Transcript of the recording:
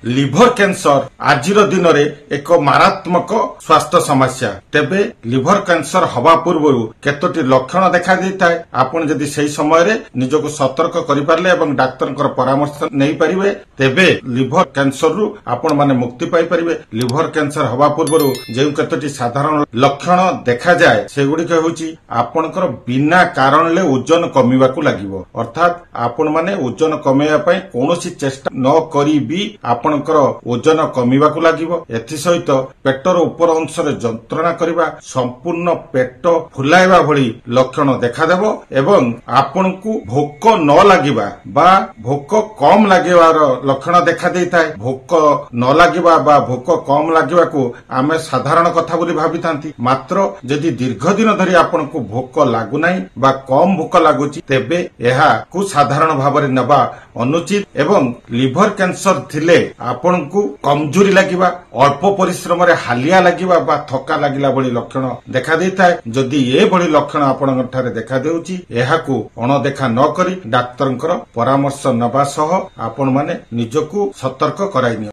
Liver cancer आजिर दिन में एक मारात्मक स्वास्थ्य समस्या तेबे लिभर कैंसर हवा पूर्व केतोटी लक्षण देखा देता है। आपन जदि सही समय रे निजको सतर्क करि पारले एवं डाक्टर परामर्श नहीं पारिबे तेबे लिभर कैंसर रु आपण माने मुक्ति पाई परिबे। लिभर कैंसर हवा पूर्व जे केतोटी साधारण लक्षण देखा जाए सेगुडी होउची आपनकर बिना कारण ले ओजन कमिबाकू लागिवो, अर्थात आपण माने ओजन कमेया पई कोनोसी चेष्टा न करी भी आपनकर ओजन कमिबाकू लागिवो। एथि सहित पेटर ऊपर अंश रे जंत्रणा करिबा, संपूर्ण पेट फुलाइबा भली लक्षण देखा देबो एवं आपनकू भोक न लागिबा बा भोक कम लागिबार लक्षण देखा देइताय। भोक न लागिबा बा भोक कम लागिबा को आमे साधारण कथा बोली भाबितांती, मात्र जदि दीर्घ दिन धरि आपनकू भोक लागु नाही बा कम भोक लागुची तेबे एहा को साधारण भाबरे नबा अनुचित एवं लिभर कैंसर थिले आपनकू कमजोरी लागिबा, अल्प परिश्रम रे हालिया लागिबा बा थका लागिला भली लक्षण देखा देइताय। जदि ए भली लक्षण आपनकर ठारे देखा देउची एहाकू अणदेखा न करी डाक्टरंकर परामर्श नबा सह आपण माने निजकू सतर्क कराइनियो।